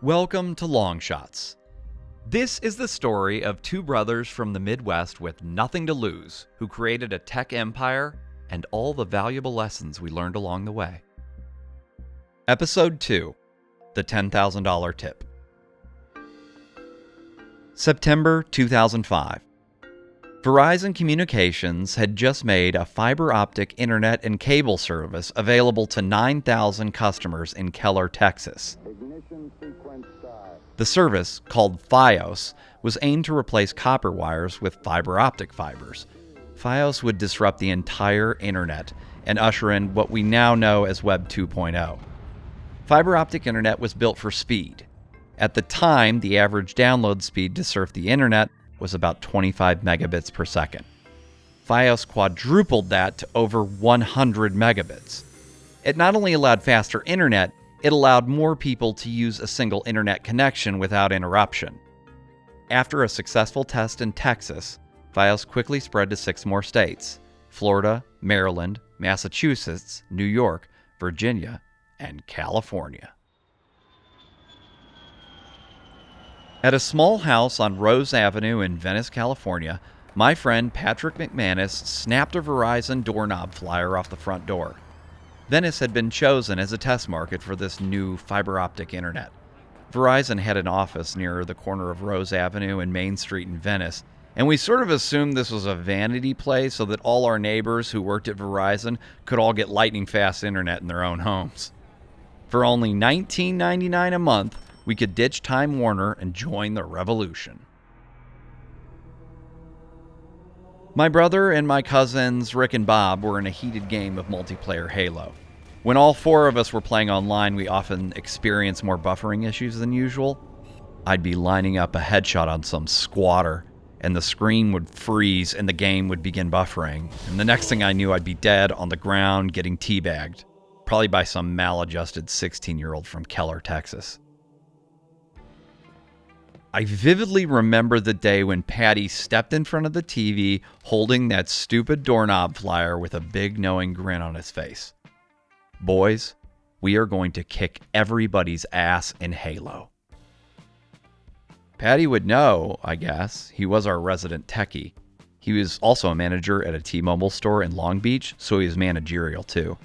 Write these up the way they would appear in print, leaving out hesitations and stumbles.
Welcome to Longshots. This is the story of two brothers from the Midwest with nothing to lose who created a tech empire and all the valuable lessons we learned along the way. Episode 2, The $10,000 Tip. September 2005. Verizon Communications had just made a fiber optic internet and cable service available to 9,000 customers in Keller, Texas. The service, called Fios, was aimed to replace copper wires with fiber optic fibers. Fios would disrupt the entire internet and usher in what we now know as Web 2.0. Fiber optic internet was built for speed. At the time, the average download speed to surf the internet was about 25 megabits per second. Fios quadrupled that to over 100 megabits. It not only allowed faster internet, it allowed more people to use a single internet connection without interruption. After a successful test in Texas, Fios quickly spread to 6 more states: Florida, Maryland, Massachusetts, New York, Virginia, and California. At a small house on Rose Avenue in Venice, California, my friend Patrick McManus snapped a Verizon doorknob flyer off the front door. Venice had been chosen as a test market for this new fiber optic internet. Verizon had an office near the corner of Rose Avenue and Main Street in Venice, and we sort of assumed this was a vanity play so that all our neighbors who worked at Verizon could all get lightning-fast internet in their own homes. For only $19.99 a month, we could ditch Time Warner and join the revolution. My brother and my cousins Rick and Bob were in a heated game of multiplayer Halo. When all 4 of us were playing online, we often experienced more buffering issues than usual. I'd be lining up a headshot on some squatter, and the screen would freeze and the game would begin buffering. And the next thing I knew, I'd be dead on the ground getting teabagged, probably by some maladjusted 16-year-old from Keller, Texas. I vividly remember the day when Patty stepped in front of the TV holding that stupid doorknob flyer with a big knowing grin on his face. Boys, we are going to kick everybody's ass in Halo. Patty would know, I guess. He was our resident techie. He was also a manager at a T-Mobile store in Long Beach, so he was managerial too.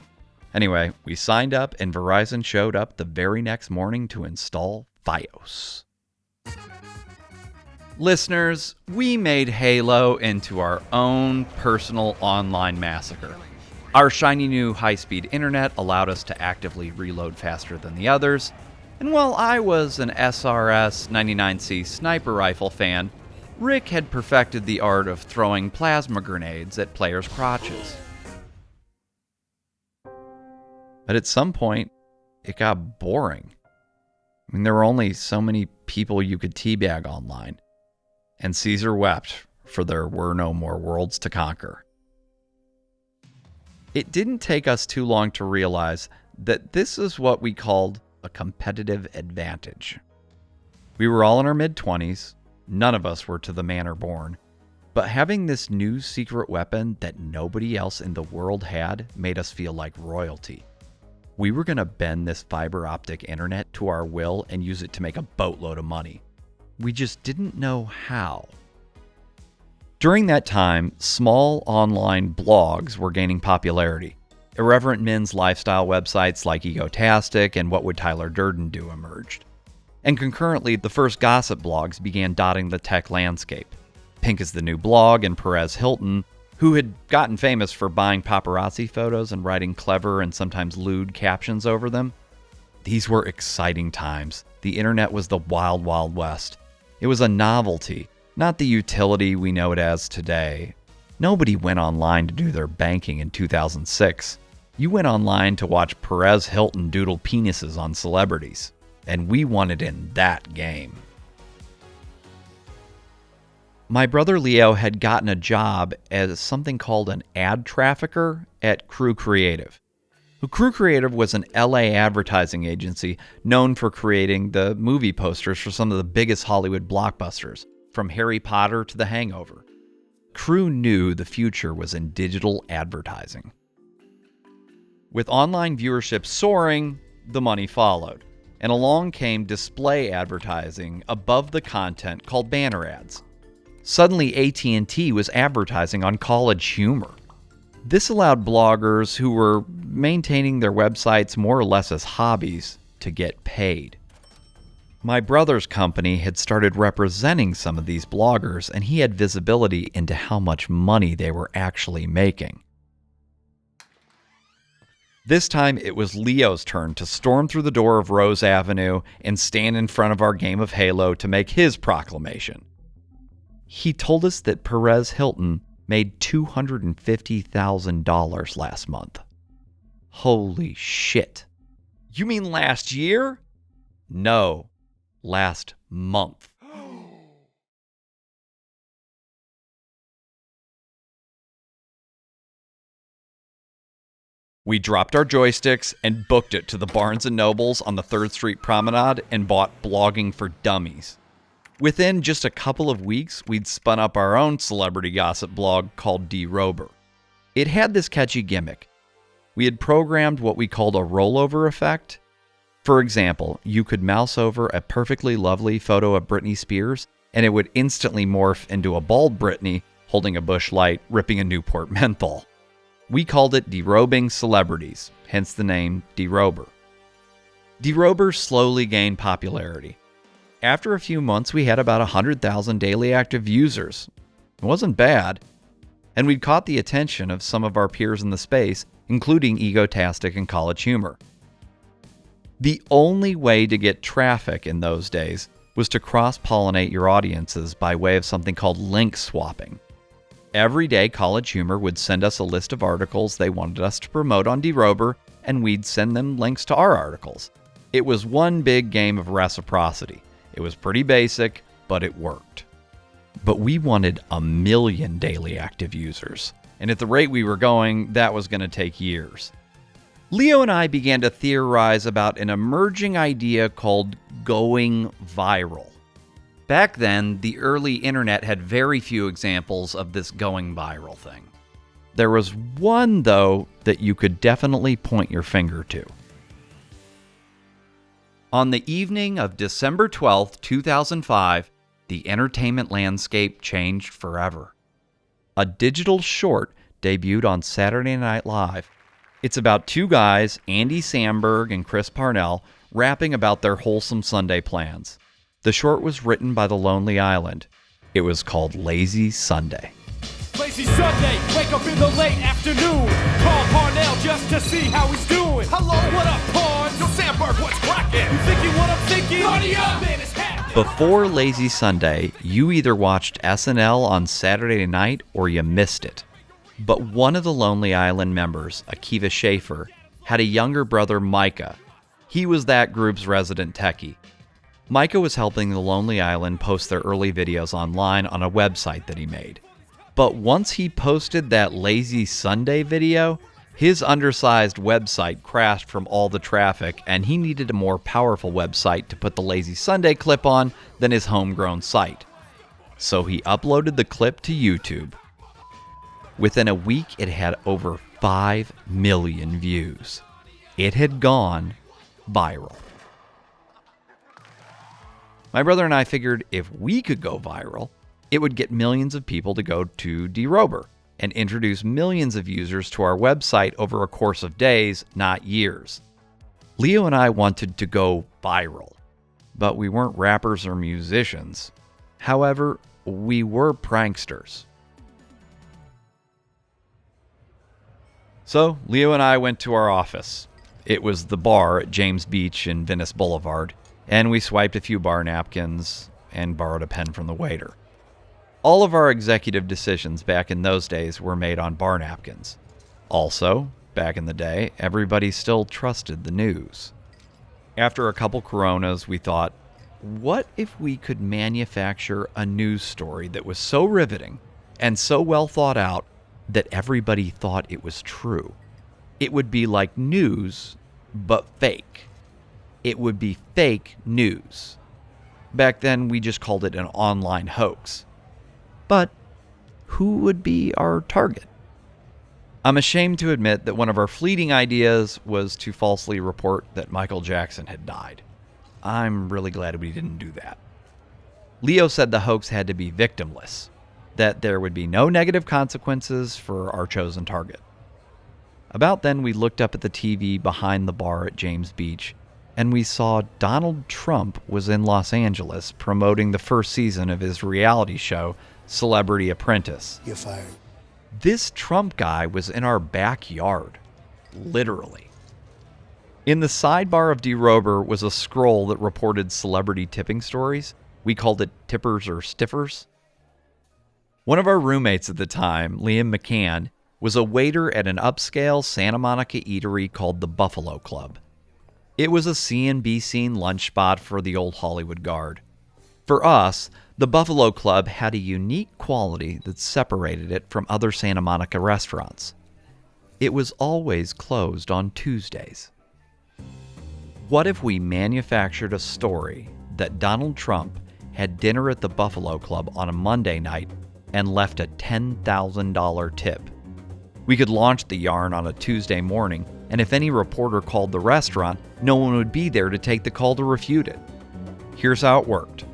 Anyway, we signed up and Verizon showed up the very next morning to install Fios. Listeners, we made Halo into our own personal online massacre. Our shiny new high-speed internet allowed us to actively reload faster than the others, and while I was an SRS 99C sniper rifle fan, Rick had perfected the art of throwing plasma grenades at players' crotches. But at some point, it got boring. There were only so many people you could teabag online. And Caesar wept, for there were no more worlds to conquer. It didn't take us too long to realize that this is what we called a competitive advantage. We were all in our mid-20s, none of us were to the manor born, but having this new secret weapon that nobody else in the world had made us feel like royalty. We were going to bend this fiber optic internet to our will and use it to make a boatload of money. We just didn't know how. During that time, small online blogs were gaining popularity. Irreverent men's lifestyle websites like Egotastic and What Would Tyler Durden Do emerged. And concurrently, the first gossip blogs began dotting the tech landscape. Pink is the New Blog and Perez Hilton, who had gotten famous for buying paparazzi photos and writing clever and sometimes lewd captions over them. These were exciting times. The internet was the wild, wild west. It was a novelty, not the utility we know it as today. Nobody went online to do their banking in 2006. You went online to watch Perez Hilton doodle penises on celebrities, and we wanted in that game. My brother Leo had gotten a job as something called an ad trafficker at Crew Creative. Crew Creative was an LA advertising agency known for creating the movie posters for some of the biggest Hollywood blockbusters, from Harry Potter to The Hangover. Crew knew the future was in digital advertising. With online viewership soaring, the money followed. and along came display advertising above the content called banner ads. Suddenly, AT&T was advertising on College Humor. This allowed bloggers who were maintaining their websites more or less as hobbies to get paid. My brother's company had started representing some of these bloggers, and he had visibility into how much money they were actually making. This time, it was Leo's turn to storm through the door of Rose Avenue and stand in front of our game of Halo to make his proclamation. He told us that Perez Hilton made $250,000 last month. Holy shit. You mean last year? No, last month. We dropped our joysticks and booked it to the Barnes & Nobles on the 3rd Street Promenade and bought Blogging for Dummies. Within just a couple of weeks, we'd spun up our own celebrity gossip blog called D-Rober. It had this catchy gimmick. We had programmed what we called a rollover effect. For example, you could mouse over a perfectly lovely photo of Britney Spears, and it would instantly morph into a bald Britney holding a Busch Light, ripping a Newport menthol. We called it derobing celebrities, hence the name D-Rober. D-Rober slowly gained popularity. After a few months, we had about 100,000 daily active users. It wasn't bad. And we'd caught the attention of some of our peers in the space, including Egotastic and College Humor. The only way to get traffic in those days was to cross-pollinate your audiences by way of something called link swapping. Every day, College Humor would send us a list of articles they wanted us to promote on D-Rober, and we'd send them links to our articles. It was one big game of reciprocity. It was pretty basic, but it worked. But we wanted 1 million daily active users, and at the rate we were going, that was going to take years. Leo and I began to theorize about an emerging idea called going viral. Back then, the early internet had very few examples of this going viral thing. There was one, though, that you could definitely point your finger to. On the evening of December 12th, 2005, the entertainment landscape changed forever. A digital short debuted on Saturday Night Live. It's about two guys, Andy Samberg and Chris Parnell, rapping about their wholesome Sunday plans. The short was written by The Lonely Island. It was called Lazy Sunday. Lazy Sunday, wake up in the late afternoon. Call Parnell just to see how he's doing. Hello, what up, Parn? Yo, Samberg, what's cracking? You thinking what I'm thinking? Party up, man, it's happening. Before Lazy Sunday, you either watched SNL on Saturday night or you missed it. But one of the Lonely Island members, Akiva Schaffer, had a younger brother, Micah. He was that group's resident techie. Micah was helping the Lonely Island post their early videos online on a website that he made. But once he posted that Lazy Sunday video, his undersized website crashed from all the traffic, and he needed a more powerful website to put the Lazy Sunday clip on than his homegrown site. So he uploaded the clip to YouTube. Within a week, it had over 5 million views. It had gone viral. My brother and I figured if we could go viral, it would get millions of people to go to D-Rober and introduce millions of users to our website over a course of days, not years. Leo and I wanted to go viral, but we weren't rappers or musicians. However, we were pranksters. So Leo and I went to our office. It was the bar at James Beach and Venice Boulevard, and we swiped a few bar napkins and borrowed a pen from the waiter. All of our executive decisions back in those days were made on bar napkins. Also, back in the day, everybody still trusted the news. After a couple Coronas, we thought, what if we could manufacture a news story that was so riveting and so well thought out that everybody thought it was true? It would be like news, but fake. It would be fake news. Back then, we just called it an online hoax. But who would be our target? I'm ashamed to admit that one of our fleeting ideas was to falsely report that Michael Jackson had died. I'm really glad we didn't do that. Leo said the hoax had to be victimless, that there would be no negative consequences for our chosen target. About then, we looked up at the TV behind the bar at James Beach, and we saw Donald Trump was in Los Angeles promoting the first season of his reality show, Celebrity Apprentice. You're fired. This Trump guy was in our backyard, literally. In the sidebar of DeRober was a scroll that reported celebrity tipping stories. We called it Tippers or Stiffers. One of our roommates at the time, Liam McCann, was a waiter at an upscale Santa Monica eatery called the Buffalo Club. It was a C&B scene lunch spot for the old Hollywood guard. For us, the Buffalo Club had a unique quality that separated it from other Santa Monica restaurants. It was always closed on Tuesdays. What if we manufactured a story that Donald Trump had dinner at the Buffalo Club on a Monday night and left a $10,000 tip? We could launch the yarn on a Tuesday morning, and if any reporter called the restaurant, no one would be there to take the call to refute it. Here's how it worked.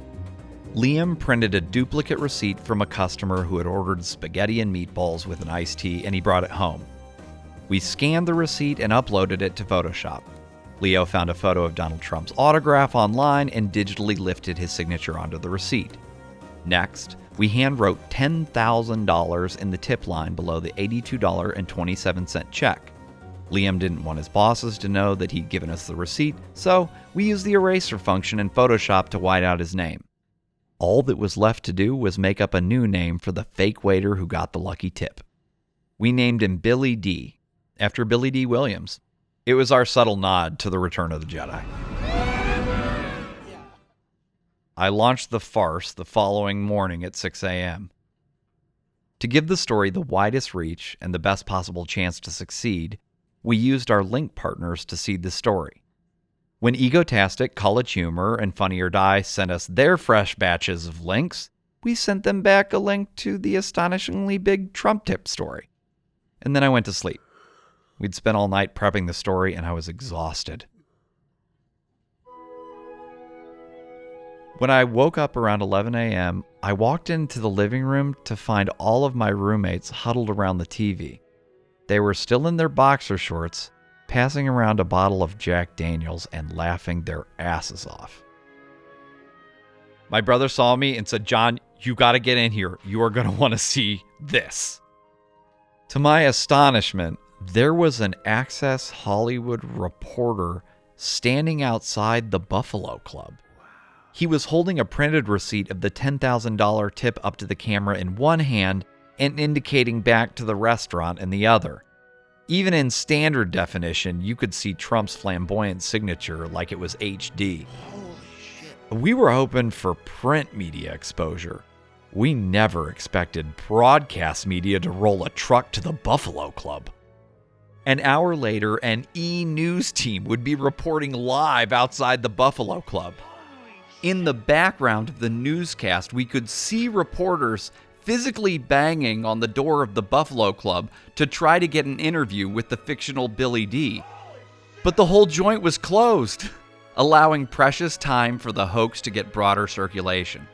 Liam printed a duplicate receipt from a customer who had ordered spaghetti and meatballs with an iced tea, and he brought it home. We scanned the receipt and uploaded it to Photoshop. Leo found a photo of Donald Trump's autograph online and digitally lifted his signature onto the receipt. Next, we handwrote $10,000 in the tip line below the $82.27 check. Liam didn't want his bosses to know that he'd given us the receipt, so we used the eraser function in Photoshop to white out his name. All that was left to do was make up a new name for the fake waiter who got the lucky tip. We named him Billy D, after Billy D. Williams. It was our subtle nod to the Return of the Jedi. I launched the farce the following morning at 6 a.m. To give the story the widest reach and the best possible chance to succeed, we used our link partners to seed the story. When Egotastic, College Humor, and Funny or Die sent us their fresh batches of links, we sent them back a link to the astonishingly big Trump tip story. And then I went to sleep. We'd spent all night prepping the story, and I was exhausted. When I woke up around 11 a.m., I walked into the living room to find all of my roommates huddled around the TV. They were still in their boxer shorts, passing around a bottle of Jack Daniels and laughing their asses off. My brother saw me and said, "John, you got to get in here. You are going to want to see this." To my astonishment, there was an Access Hollywood reporter standing outside the Buffalo Club. He was holding a printed receipt of the $10,000 tip up to the camera in one hand and indicating back to the restaurant in the other. Even in standard definition, you could see Trump's flamboyant signature like it was HD. Holy shit. We were hoping for print media exposure. We never expected broadcast media to roll a truck to the Buffalo Club. An hour later, an E! News team would be reporting live outside the Buffalo Club. In the background of the newscast, we could see reporters physically banging on the door of the Buffalo Club to try to get an interview with the fictional Billy D. But the whole joint was closed, allowing precious time for the hoax to get broader circulation.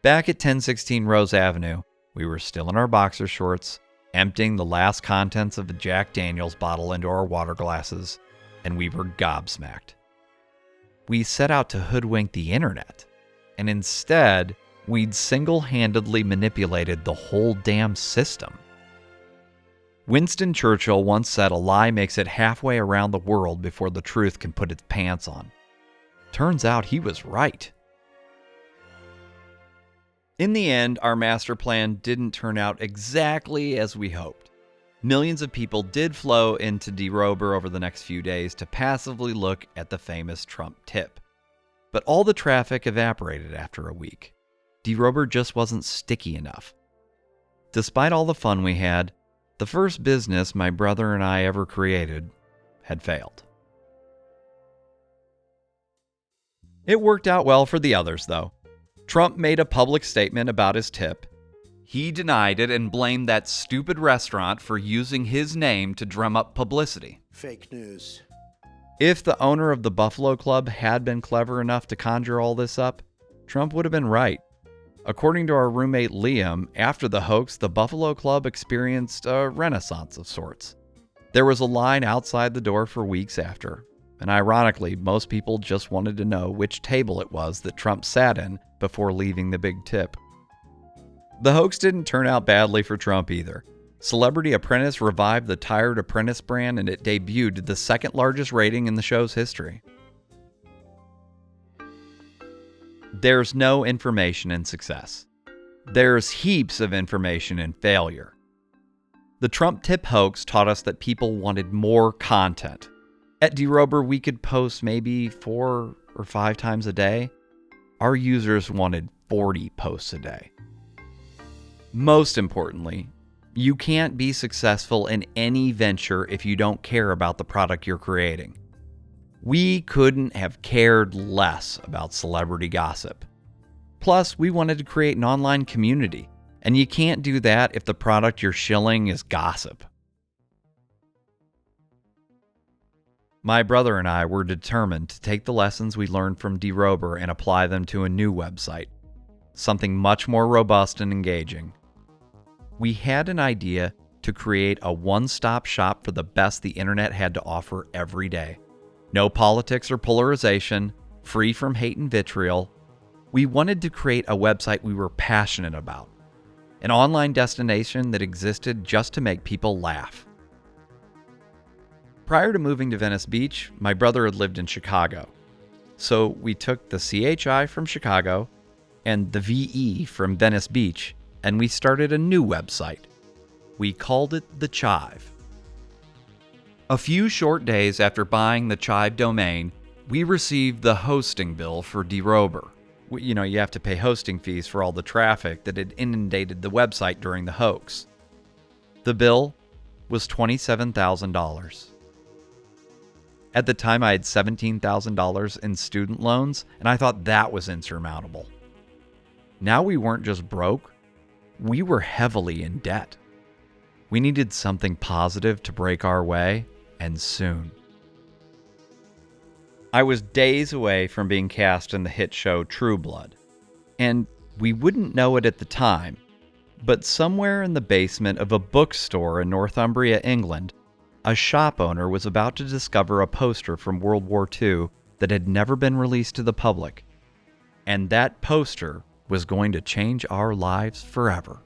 Back at 1016 Rose Avenue, we were still in our boxer shorts, emptying the last contents of a Jack Daniels bottle into our water glasses, and we were gobsmacked. We set out to hoodwink the internet, and instead, we'd single-handedly manipulated the whole damn system. Winston Churchill once said a lie makes it halfway around the world before the truth can put its pants on. Turns out he was right. In the end, our master plan didn't turn out exactly as we hoped. Millions of people did flow into DeRober over the next few days to passively look at the famous Trump tip. But all the traffic evaporated after a week. DeRober just wasn't sticky enough. Despite all the fun we had, the first business my brother and I ever created had failed. It worked out well for the others, though. Trump made a public statement about his tip. He denied it and blamed that stupid restaurant for using his name to drum up publicity. Fake news. If the owner of the Buffalo Club had been clever enough to conjure all this up, Trump would have been right. According to our roommate Liam, after the hoax, the Buffalo Club experienced a renaissance of sorts. There was a line outside the door for weeks after, and ironically, most people just wanted to know which table it was that Trump sat in before leaving the big tip. The hoax didn't turn out badly for Trump either. Celebrity Apprentice revived the tired apprentice brand, and it debuted the second largest rating in the show's history. There's no information in success. There's heaps of information in failure. The Trump tip hoax taught us that people wanted more content. At DeRober, we could post maybe 4 or 5 times a day. Our users wanted 40 posts a day. Most importantly, you can't be successful in any venture if you don't care about the product you're creating. We couldn't have cared less about celebrity gossip. Plus, we wanted to create an online community, and you can't do that if the product you're shilling is gossip. My brother and I were determined to take the lessons we learned from DeRober and apply them to a new website, something much more robust and engaging. We had an idea to create a one-stop shop for the best the internet had to offer every day. No politics or polarization, free from hate and vitriol. We wanted to create a website we were passionate about, an online destination that existed just to make people laugh. Prior to moving to Venice Beach, my brother had lived in Chicago. So we took the CHI from Chicago and the VE from Venice Beach, and we started a new website. We called it The Chive. A few short days after buying the Chive domain, we received the hosting bill for DeRober. You have to pay hosting fees for all the traffic that had inundated the website during the hoax. The bill was $27,000. At the time, I had $17,000 in student loans, and I thought that was insurmountable. Now we weren't just broke, we were heavily in debt. We needed something positive to break our way, and soon. I was days away from being cast in the hit show True Blood, and we wouldn't know it at the time, but somewhere in the basement of a bookstore in Northumbria, England, a shop owner was about to discover a poster from World War II that had never been released to the public, and that poster was going to change our lives forever.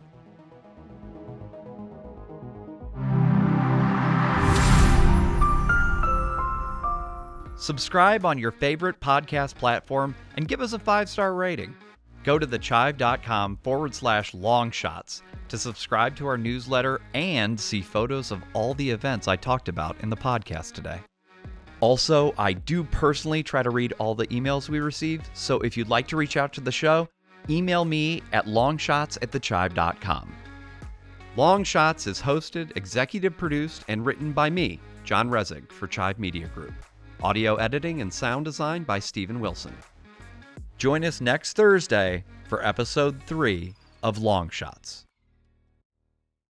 Subscribe on your favorite podcast platform and give us a 5-star rating. Go to thechive.com/longshots to subscribe to our newsletter and see photos of all the events I talked about in the podcast today. Also, I do personally try to read all the emails we received, so if you'd like to reach out to the show, email me at longshots@thechive.com. Longshots is hosted, executive produced, and written by me, John Resig, for Chive Media Group. Audio editing and sound design by Stephen Wilson. Join us next Thursday for episode 3 of Longshots.